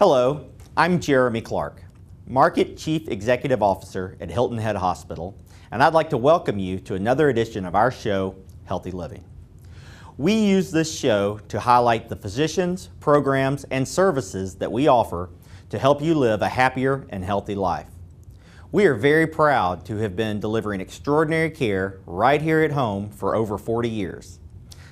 Hello, I'm Jeremy Clark, Market Chief Executive Officer at Hilton Head Hospital, and I'd like to welcome you to another edition of our show, Healthy Living. We use this show to highlight the physicians, programs, and services that we offer to help you live a happier and healthy life. We are very proud to have been delivering extraordinary care right here at home for over 40 years.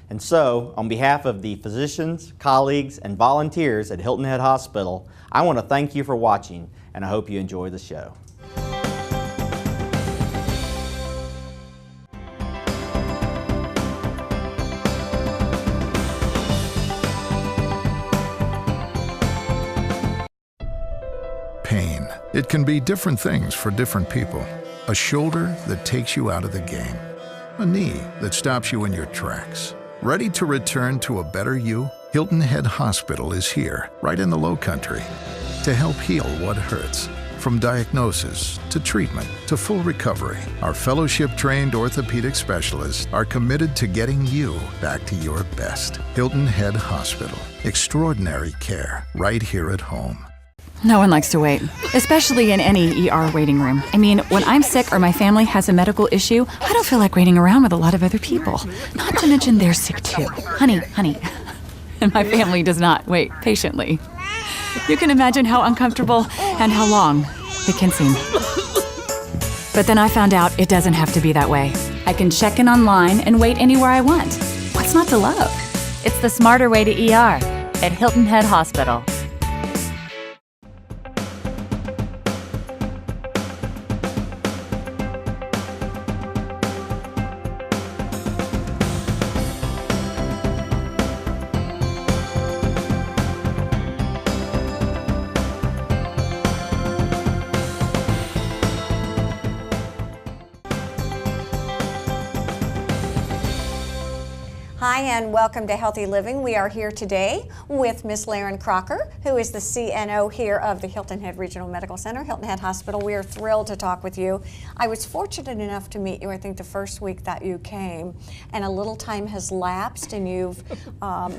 And so, on behalf of the physicians, colleagues, and volunteers at Hilton Head Hospital, I want to thank you for watching, and I hope you enjoy the show. Pain. It can be different things for different people. A shoulder that takes you out of the game. A knee that stops you in your tracks. Ready to return to a better you? Hilton Head Hospital is here, right in the Lowcountry, to help heal what hurts. From diagnosis to treatment to full recovery, our fellowship-trained orthopedic specialists are committed to getting you back to your best. Hilton Head Hospital. Extraordinary care right here at home. No one likes to wait, especially in any ER waiting room. I mean, when I'm sick or my family has a medical issue, I don't feel like waiting around with a lot of other people. Not to mention they're sick too. Honey. And my family does not wait patiently. You can imagine how uncomfortable and how long it can seem. But then I found out it doesn't have to be that way. I can check in online and wait anywhere I want. What's not to love? It's the smarter way to ER at Hilton Head Hospital. Hi and welcome to Healthy Living. We are here today with Miss Lerryn Crocker, who is the CNO here of the Hilton Head Regional Medical Center, Hilton Head Hospital. We are thrilled to talk with you. I was fortunate enough to meet you, I think, the first week that you came, and a little time has lapsed and you've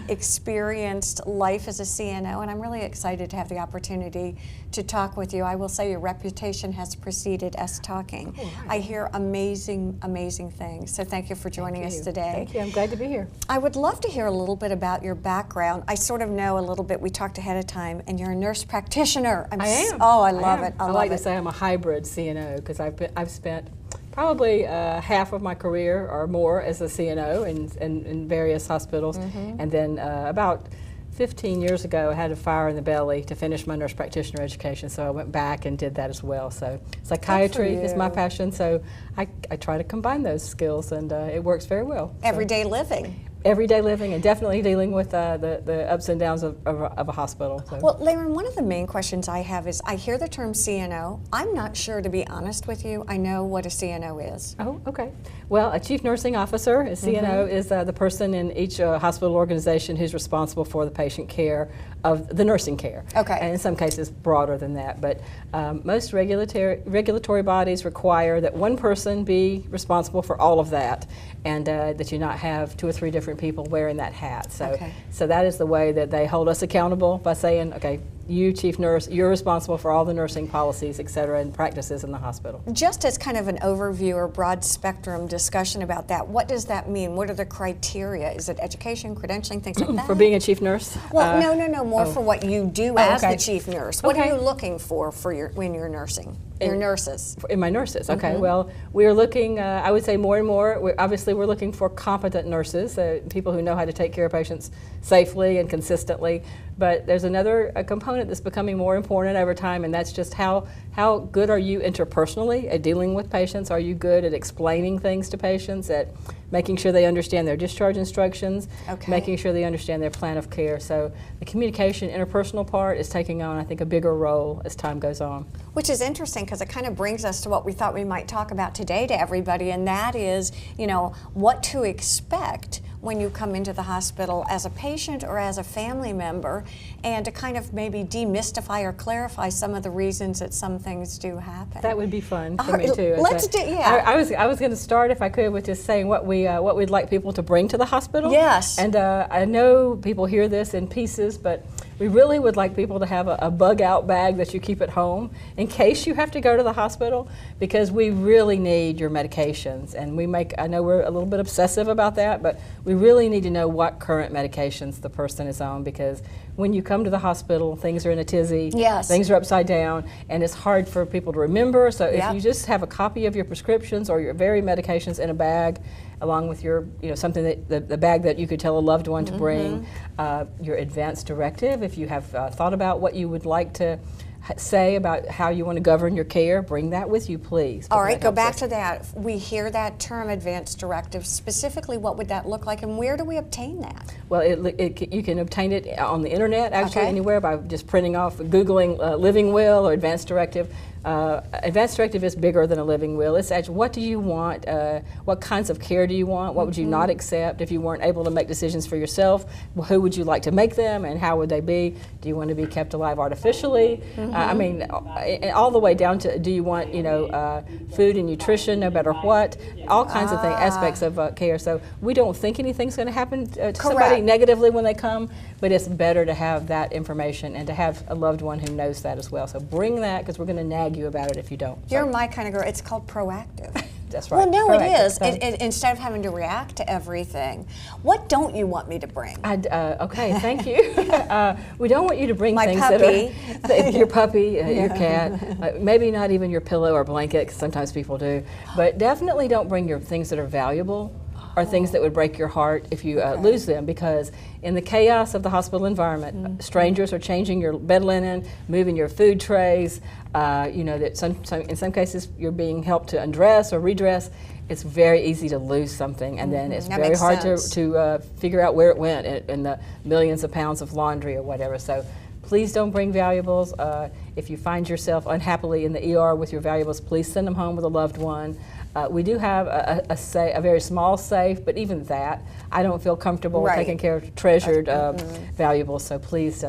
experienced life as a CNO, and I'm really excited to have the opportunity to talk with you. I will say your reputation has preceded us talking. Right. I hear amazing, amazing things, so thank you for joining us today. Thank you. I'm glad to be here. I would love to hear a little bit about your background. I sort of know a little bit, we talked ahead of time, and you're a nurse practitioner. I am. Oh, I love it. I like to say I'm a hybrid CNO because I've spent probably half of my career or more as a CNO in various hospitals, and then about 15 years ago I had a fire in the belly to finish my nurse practitioner education, so I went back and did that as well. So psychiatry is my passion, so I try to combine those skills, and it works very well. Everyday living. Everyday living, and definitely dealing with the ups and downs of a hospital. So. Well, Lerryn, one of the main questions I have is, I hear the term CNO. I'm not sure, to be honest with you, I know what a CNO is. Oh, okay. Well, a chief nursing officer, a CNO, is the person in each hospital organization who's responsible for the patient care of the nursing care. Okay. And in some cases broader than that, but most regulatory bodies require that one person be responsible for all of that, and that you not have 2 or 3 different people wearing that hat. So, so that is the way that they hold us accountable, by saying, okay, you, chief nurse, you're responsible for all the nursing policies, et cetera, and practices in the hospital. Just as kind of an overview or broad spectrum discussion about that, what does that mean? What are the criteria? Is it education, credentialing, things like that? For being a chief nurse? Well, no, more for what you do as the chief nurse. What are you looking for when you're nursing? Your nurses. In my nurses, okay. Well, we are looking, I would say more and more, obviously we're looking for competent nurses, people who know how to take care of patients safely and consistently. But there's another component that's becoming more important over time, and that's just how good are you interpersonally at dealing with patients? Are you good at explaining things to patients, at making sure they understand their discharge instructions, making sure they understand their plan of care? So the communication, interpersonal part is taking on, I think, a bigger role as time goes on. Which is interesting, because it kind of brings us to what we thought we might talk about today to everybody, and that is, you know, what to expect when you come into the hospital as a patient or as a family member, and to kind of maybe demystify or clarify some of the reasons that some things do happen. That would be fun for me too. Let's do, yeah. I was going to start, if I could, with just saying what we'd like people to bring to the hospital. Yes. And I know people hear this in pieces, but we really would like people to have a bug out bag that you keep at home in case you have to go to the hospital, because we really need your medications. And I know we're a little bit obsessive about that, but we really need to know what current medications the person is on, because when you come to the hospital, things are in a tizzy, yes. things are upside down, and it's hard for people to remember. So Yep. if you just have a copy of your prescriptions or your very medications in a bag, along with your, something that the bag that you could tell a loved one to bring, your advanced directive, if you have thought about what you would like to say about how you want to govern your care, bring that with you, please. All right, go back to that. We hear that term, advanced directive. Specifically, what would that look like, and where do we obtain that? Well, you can obtain it on the internet, actually, Okay. anywhere, by just printing off, Googling Living Will or Advanced Directive. Advanced Directive is bigger than a living will. It's actually, what do you want? What kinds of care do you want? What would you not accept if you weren't able to make decisions for yourself? Who would you like to make them, and how would they be? Do you want to be kept alive artificially? I mean, all the way down to, do you want, food and nutrition, no matter what? All kinds of aspects of care. So we don't think anything's going to happen to somebody negatively when they come, but it's better to have that information and to have a loved one who knows that as well. So bring that, because we're going to nag you about it if you don't. You're my kind of girl. It's called proactive. That's right. Well, no, Proactive. it is. Instead of having to react to everything. What don't you want me to bring? Okay, thank you. We don't want you to bring My things puppy. that are your puppy, your cat, maybe not even your pillow or blanket, because sometimes people do. But definitely don't bring your things that are valuable or things that would break your heart if you lose them, because in the chaos of the hospital environment, strangers are changing your bed linen, moving your food trays, that in some cases you're being helped to undress or redress. It's very easy to lose something, and then it's That very makes hard sense. to figure out where it went in the millions of pounds of laundry or whatever. So please don't bring valuables. If you find yourself unhappily in the ER with your valuables, please send them home with a loved one. We do have a very small safe, but even that, I don't feel comfortable taking care of treasured valuables, so please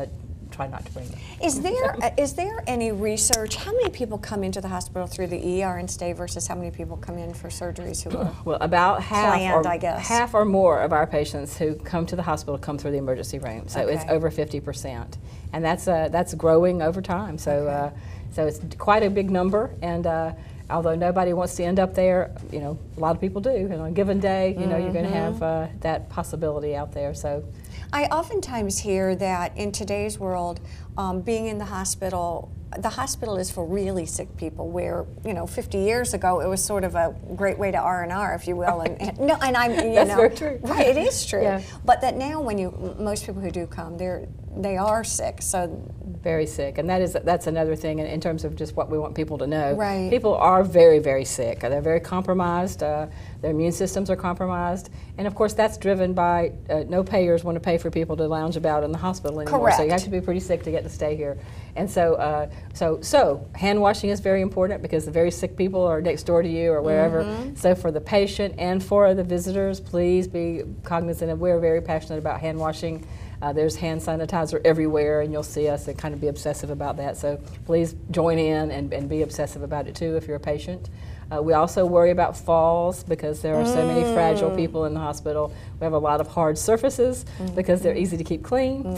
try not to bring them. Is there any research? How many people come into the hospital through the ER and stay versus how many people come in for surgeries who are Well, about planned, I guess. half or more of our patients who come to the hospital come through the emergency room. So it's Okay. over 50%, and that's growing over time. So so it's quite a big number, and although nobody wants to end up there, a lot of people do. And on a given day, you're going to have that possibility out there. So I oftentimes hear that in today's world, being in the hospital is for really sick people, where 50 years ago it was sort of a great way to R&R, if you will. And I'm That's very true. Right, it is true. Yeah. But that now, most people who do come, they are sick. So very sick, and that's another thing in terms of just what we want people to know. Right. People are very, very sick. They're very compromised. Their immune systems are compromised, and of course that's driven by no payers want to pay for people to lounge about in the hospital anymore. Correct. So you have to be pretty sick to get to stay here. And so, so hand washing is very important, because the very sick people are next door to you or wherever. So for the patient and for the visitors, please be cognizant of, we're very passionate about hand washing. There's hand sanitizer everywhere, and you'll see us and kind of be obsessive about that. So please join in and be obsessive about it too if you're a patient. We also worry about falls, because there are so many fragile people in the hospital. We have a lot of hard surfaces because they're easy to keep clean.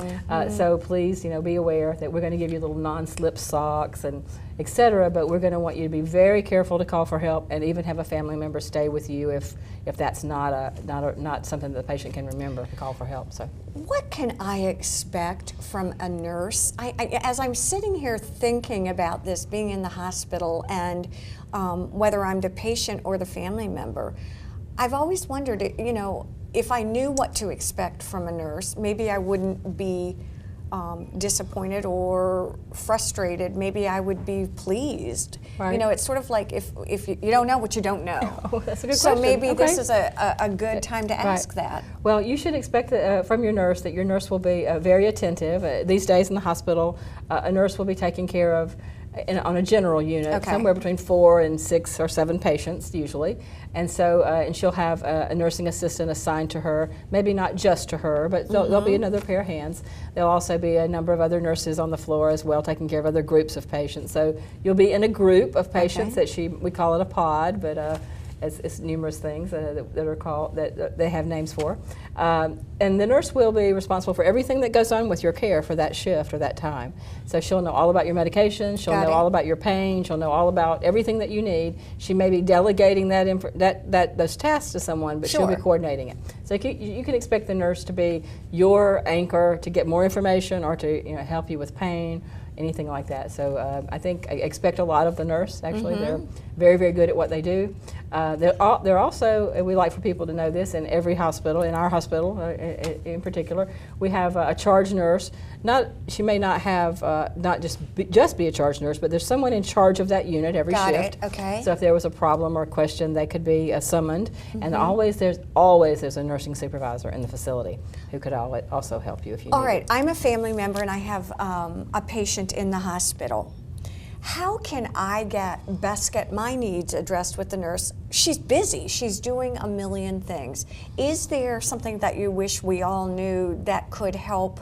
So please, be aware that we're going to give you little non-slip socks and etc. But we're going to want you to be very careful to call for help, and even have a family member stay with you if that's not something that the patient can remember to call for help. So what can I expect from a nurse? As I'm sitting here thinking about this, being in the hospital, and whether I'm the patient or the family member, I've always wondered, if I knew what to expect from a nurse, maybe I wouldn't be disappointed or frustrated. Maybe I would be pleased. Right. It's sort of like if you don't know what you don't know. Oh, that's a good so question. maybe Okay. this is a good time to ask that. Well, you should expect from your nurse that your nurse will be very attentive. These days in the hospital, a nurse will be taking care of, on a general unit, somewhere between 4 and 6 or 7 patients usually, and so and she'll have a nursing assistant assigned to her, maybe not just to her, but there'll be another pair of hands. There'll also be a number of other nurses on the floor as well, taking care of other groups of patients. So you'll be in a group of patients that we call it a pod, but It's numerous things that are called, that they have names for. And the nurse will be responsible for everything that goes on with your care for that shift or that time. So she'll know all about your medication, she'll know all about your pain, she'll know all about everything that you need. She may be delegating those tasks to someone, but she'll be coordinating it. So you can expect the nurse to be your anchor to get more information or to help you with pain, anything like that. So I expect a lot of the nurse, actually. They're very, very good at what they do. They're also, we like for people to know this, in every hospital, in our hospital in particular, we have a charge nurse. She may not have, not just be a charge nurse, but there's someone in charge of that unit every shift. Got it, okay. So if there was a problem or a question, they could be summoned. And there's a nursing supervisor in the facility who could also help you if you need. All right, I'm a family member and I have a patient in the hospital. How can I best get my needs addressed with the nurse? She's busy, she's doing a million things. Is there something that you wish we all knew that could help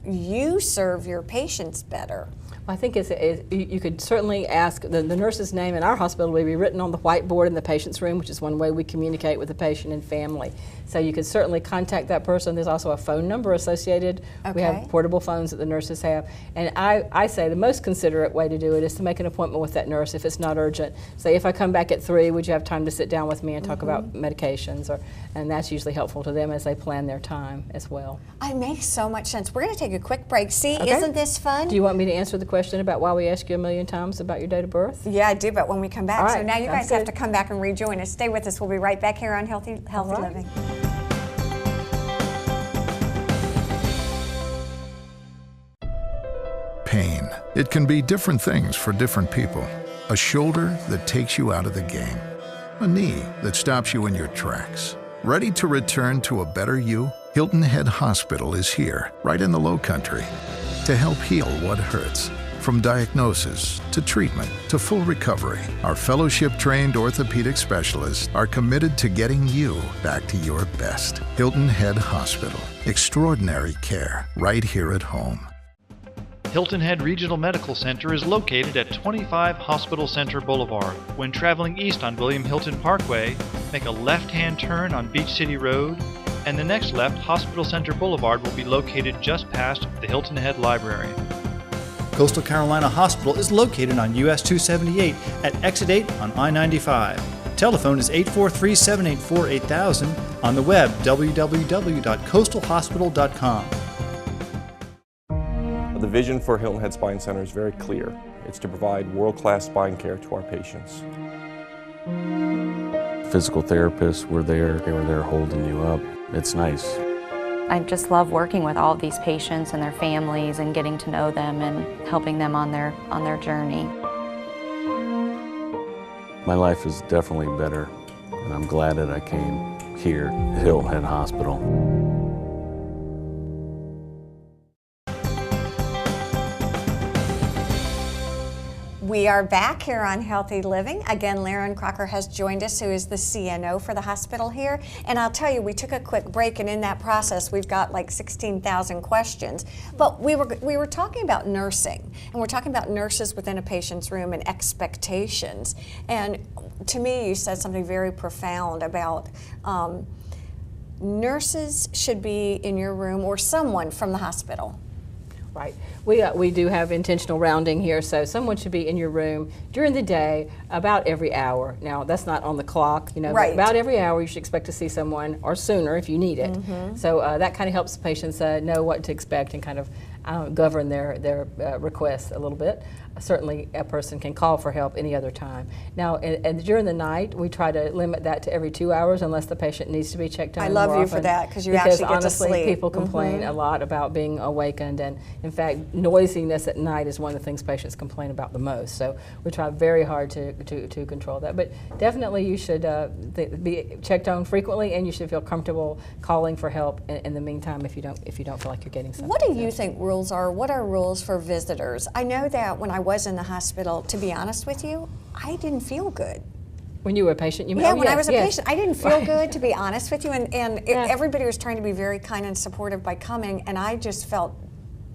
you serve your patients better? I think you could certainly ask, the nurse's name in our hospital will be written on the whiteboard in the patient's room, which is one way we communicate with the patient and family. So you could certainly contact that person. There's also a phone number associated. Okay. We have portable phones that the nurses have. And I say the most considerate way to do it is to make an appointment with that nurse if it's not urgent. Say, if I come back at 3, would you have time to sit down with me and talk about medications? And that's usually helpful to them as they plan their time as well. It makes so much sense. We're going to take a quick break. See, isn't this fun? Do you want me to answer the question about why we ask you a million times about your date of birth? Yeah, I do, but when we come back. All right, so now you guys good. have to come back and rejoin us. Stay with us. We'll be right back here on Healthy Living. Pain. It can be different things for different people. A shoulder that takes you out of the game. A knee that stops you in your tracks. Ready to return to a better you? Hilton Head Hospital is here, right in the Low Country, to help heal what hurts. From diagnosis to treatment to full recovery, our fellowship-trained orthopedic specialists are committed to getting you back to your best. Hilton Head Hospital. Extraordinary care right here at home. Hilton Head Regional Medical Center is located at 25 Hospital Center Boulevard. When traveling east on William Hilton Parkway, make a left-hand turn on Beach City Road, and the next left, Hospital Center Boulevard will be located just past the Hilton Head Library. Coastal Carolina Hospital is located on US 278 at Exit 8 on I-95. Telephone is 843-784-8000. On the web, www.coastalhospital.com. The vision for Hilton Head Spine Center is very clear. It's to provide world-class spine care to our patients. Physical therapists were there. They were there holding you up. It's nice. I just love working with all of these patients and their families and getting to know them and helping them on their journey. My life is definitely better, and I'm glad that I came here at Hilton Head Hospital. We are back here on Healthy Living. Again, Lerryn Crocker has joined us, who is the CNO for the hospital here. And I'll tell you, we took a quick break, and in that process, we've got like 16,000 questions. But we were talking about nursing, and we're talking about nurses within a patient's room and expectations. And to me, you said something very profound about nurses should be in your room, or someone from the hospital. Right. We do have intentional rounding here, so someone should be in your room during the day about every hour. Now, that's not on the clock, you know, right. But about every hour you should expect to see someone, or sooner if you need it. So that kind of helps patients know what to expect and kind of govern their requests a little bit. Certainly a person can call for help any other time. Now, and during the night, we try to limit that to every 2 hours unless the patient needs to be checked on. I love more you often, for that, because you actually get honestly, to sleep. People complain a lot about being awakened, and in fact, noisiness at night is one of the things patients complain about the most. So we try very hard to control that. But definitely you should be checked on frequently, and you should feel comfortable calling for help in the meantime if you don't feel like you're getting something. What do you think rules are? What are rules for visitors? I know that when I was in the hospital, to be honest with you, I didn't feel good. When you were a patient, you mean? Yeah, Oh, when I yes, was a yes. patient, I didn't feel good, to be honest with you, and Yeah. everybody was trying to be very kind and supportive by coming, and I just felt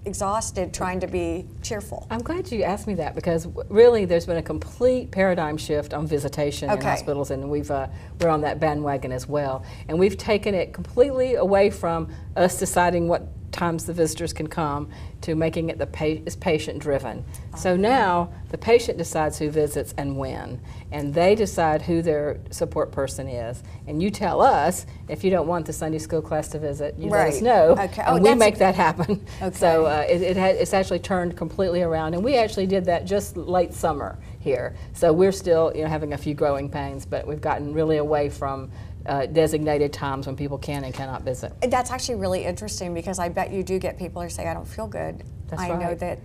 exhausted trying to be cheerful. I'm glad you asked me that, because really there's been a complete paradigm shift on visitation in hospitals, and we're on that bandwagon as well. And we've taken it completely away from us deciding what times the visitors can come to making it is patient driven. So now the patient decides who visits and when, and they decide who their support person is. And you tell us if you don't want the Sunday school class to visit, you let us know, and we make that happen. So it's actually turned completely around, and we actually did that just late summer here. So we're still having a few growing pains, but we've gotten really away from designated times when people can and cannot visit. That's actually really interesting, because I bet you do get people who say, I don't feel good. That's I know that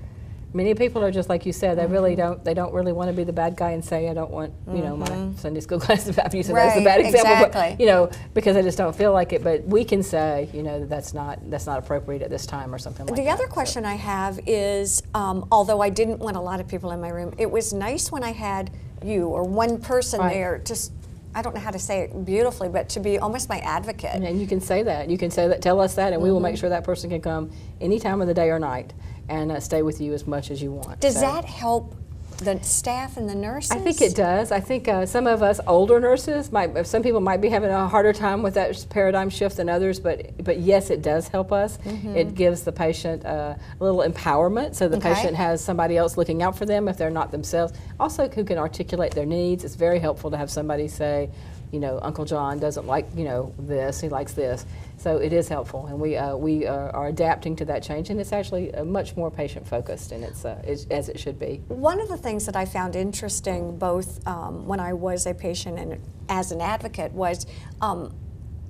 many people are just like you said. They really don't. They don't really want to be the bad guy and say, I don't want my Sunday school class to have you. So that's a bad example. But, because they just don't feel like it. But we can say, that's not appropriate at this time or something like that. The other question I have is, although I didn't want a lot of people in my room, it was nice when I had you or one person there. Just I don't know how to say it beautifully, but to be almost my advocate. And you can say that. You can say that. Tell us that, and we will make sure that person can come any time of the day or night and stay with you as much as you want. Does that help the staff and the nurses? I think it does. I think some of us older nurses some people might be having a harder time with that paradigm shift than others, but yes, it does help us. It gives the patient a little empowerment, so the patient has somebody else looking out for them if they're not themselves. Also, who can articulate their needs. It's very helpful to have somebody say, Uncle John doesn't like, this, he likes this. So it is helpful, and we are adapting to that change, and it's actually much more patient-focused, and it's as it should be. One of the things that I found interesting, both when I was a patient and as an advocate, was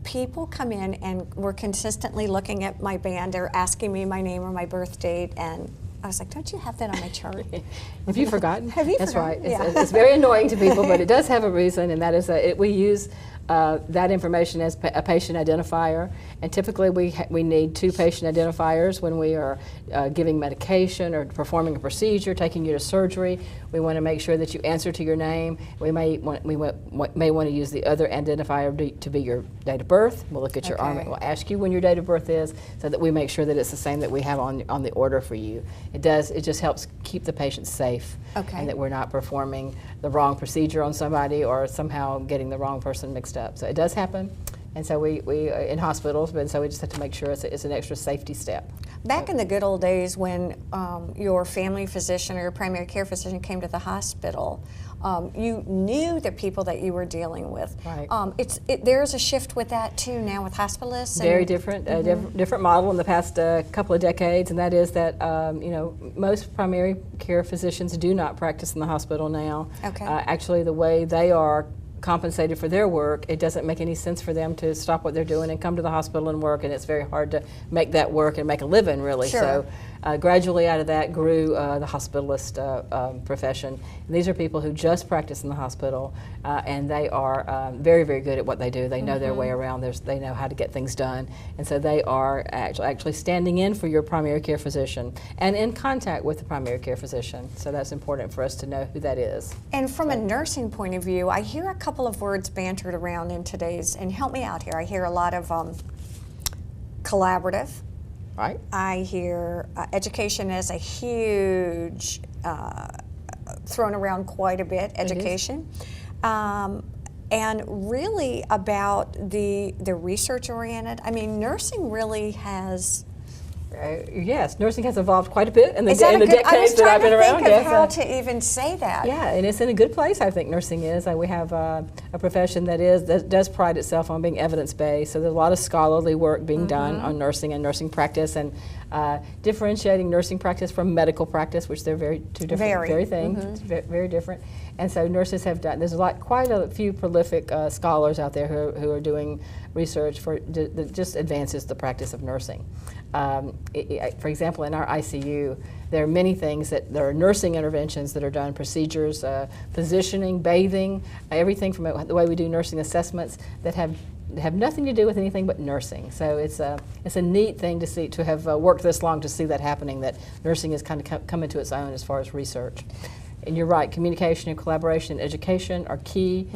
people come in and were consistently looking at my band. They're asking me my name or my birth date, and I was like, don't you have that on my chart? Have you forgotten? Have you That's forgotten? right. Yeah. It's very annoying to people, but it does have a reason, and that is that we use that information as a patient identifier, and typically we need 2 patient identifiers when we are giving medication or performing a procedure, taking you to surgery. We want to make sure that you answer to your name. We may want to use the other identifier to be your date of birth. We'll look at your arm. We'll ask you when your date of birth is, so that we make sure that it's the same that we have on the order for you. It just helps keep the patient safe, and that we're not performing the wrong procedure on somebody or somehow getting the wrong person mixed up. So it does happen, and so we in hospitals, but so we just have to make sure it's an extra safety step. Back in the good old days when your family physician or your primary care physician came to the hospital, you knew the people that you were dealing with. There's a shift with that too now with hospitalists. Very different, different model in the past couple of decades, and that is that most primary care physicians do not practice in the hospital now. Actually, the way they are compensated for their work, it doesn't make any sense for them to stop what they're doing and come to the hospital and work, and it's very hard to make that work and make a living, really. So gradually out of that grew the hospitalist profession. And these are people who just practice in the hospital, and they are very, very good at what they do. They know their way around. They know how to get things done, and so they are actually standing in for your primary care physician and in contact with the primary care physician. So that's important for us to know who that is. And from a nursing point of view, I hear a couple of words bantered around in today's, and help me out here. I hear a lot of collaborative. I hear education as a huge, thrown around quite a bit, education. And really about the research-oriented. I mean, nursing really has... yes, nursing has evolved quite a bit in the decades that I've been around. I was trying to think of how to even say that. Yeah, and it's in a good place, I think, nursing is. We have a profession that does pride itself on being evidence-based, so there's a lot of scholarly work being done on nursing and nursing practice, and differentiating nursing practice from medical practice, which they're two different things, very different. And so nurses have done, there's quite a few prolific scholars out there who are doing research that just advances the practice of nursing. For example, in our ICU, there are many things there are nursing interventions that are done, procedures, positioning, bathing, everything from the way we do nursing assessments that have nothing to do with anything but nursing. So it's a neat thing to have worked this long to see that happening, that nursing has kind of come into its own as far as research. And you're right, communication and collaboration and education are key.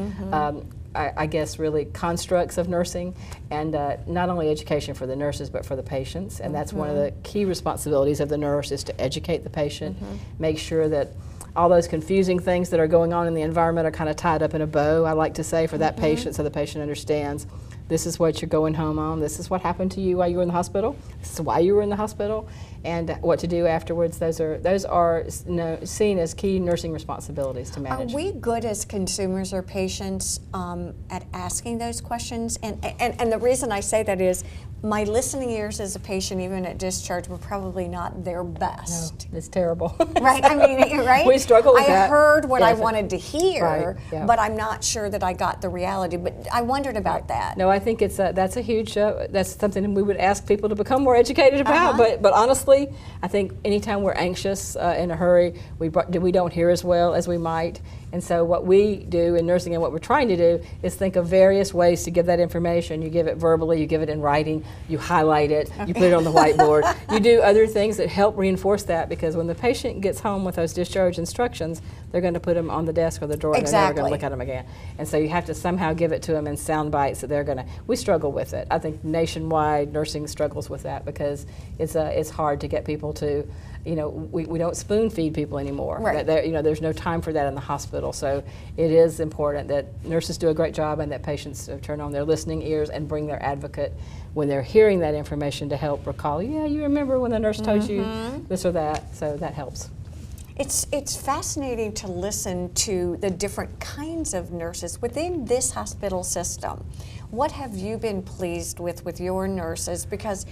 I guess, really constructs of nursing, and not only education for the nurses but for the patients. And that's one of the key responsibilities of the nurse, is to educate the patient, make sure that all those confusing things that are going on in the environment are kind of tied up in a bow, I like to say, for that patient, so the patient understands this is what you're going home on, this is what happened to you while you were in the hospital, this is why you were in the hospital, and what to do afterwards. Those are seen as key nursing responsibilities to manage. Are we good as consumers or patients at asking those questions? And the reason I say that is my listening ears as a patient, even at discharge, were probably not their best. No, it's terrible. Right? I mean, right? We struggle with that. I heard what I wanted to hear, right, but I'm not sure that I got the reality. But I wondered about that. No, I think it's that's a huge, that's something we would ask people to become more educated about. But honestly, I think anytime we're anxious, in a hurry, we don't hear as well as we might. And so what we do in nursing, and what we're trying to do, is think of various ways to give that information. You give it verbally, you give it in writing, you highlight it, you put it on the whiteboard. You do other things that help reinforce that, because when the patient gets home with those discharge instructions, they're going to put them on the desk or the drawer, and they're never going to look at them again. And so you have to somehow give it to them in sound bites that they're going to. We struggle with it. I think nationwide nursing struggles with that, because it's hard to get people to. We don't spoon feed people anymore. Right. There's no time for that in the hospital. So it is important that nurses do a great job, and that patients turn on their listening ears and bring their advocate when they're hearing that information to help recall, yeah, you remember when the nurse told you this or that, so that helps. It's fascinating to listen to the different kinds of nurses within this hospital system. What have you been pleased with your nurses? Because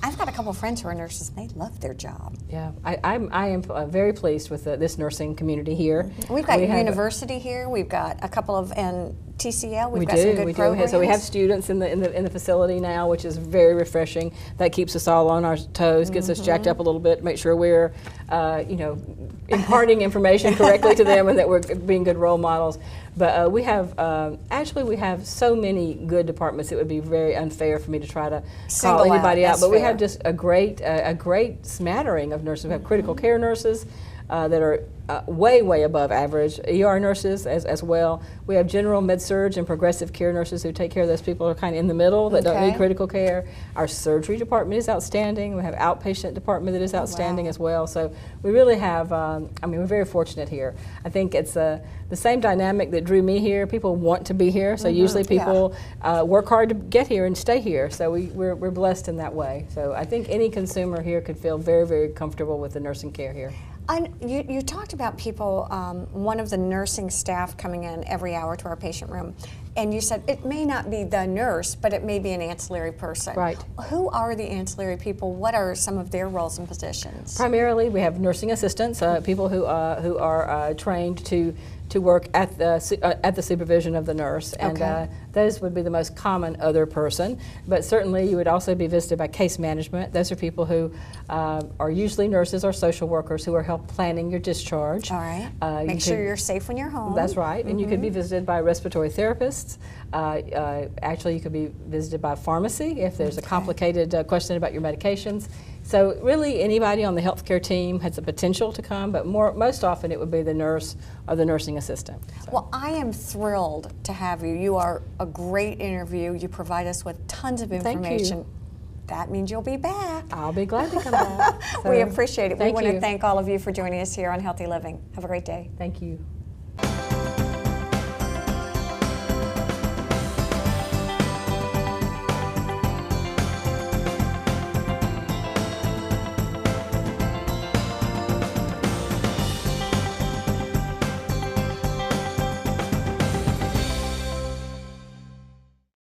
I've got a couple of friends who are nurses, and they love their job. Yeah, I am very pleased with this nursing community here. We've got university here. We've got a couple of TCL. We've got some good programs. So we have students in the facility now, which is very refreshing. That keeps us all on our toes, gets us jacked up a little bit, make sure we're imparting information correctly to them, and that we're being good role models. But we have so many good departments. It would be very unfair for me to try to call anybody out. But we have just a great smattering of nurses. We have critical care nurses that are way above average, ER nurses as well. We have general med-surg and progressive care nurses who take care of those people who are kind of in the middle that don't need critical care. Our surgery department is outstanding. We have outpatient department that is outstanding as well. So we really have, we're very fortunate here. I think it's the same dynamic that drew me here. People want to be here, so usually people work hard to get here and stay here. So we're blessed in that way. So I think any consumer here could feel very, very comfortable with the nursing care here. You talked about people, one of the nursing staff coming in every hour to our patient room, and you said it may not be the nurse, but it may be an ancillary person. Right. Who are the ancillary people? What are some of their roles and positions? Primarily, we have nursing assistants, people who are trained to work at the supervision of the nurse, and those would be the most common other person. But certainly you would also be visited by case management. Those are people who are usually nurses or social workers who are help planning your discharge. All right. Make sure you're safe when you're home. That's right. And you could be visited by respiratory therapists. Actually, you could be visited by pharmacy if there's a complicated question about your medications. So really anybody on the healthcare team has the potential to come, but most often it would be the nurse or the nursing assistant. So. Well, I am thrilled to have you. You are a great interview. You provide us with tons of information. Thank you. That means you'll be back. I'll be glad to come back. So, we appreciate it. We want you. to thank all of you for joining us here on Healthy Living. Have a great day. Thank you.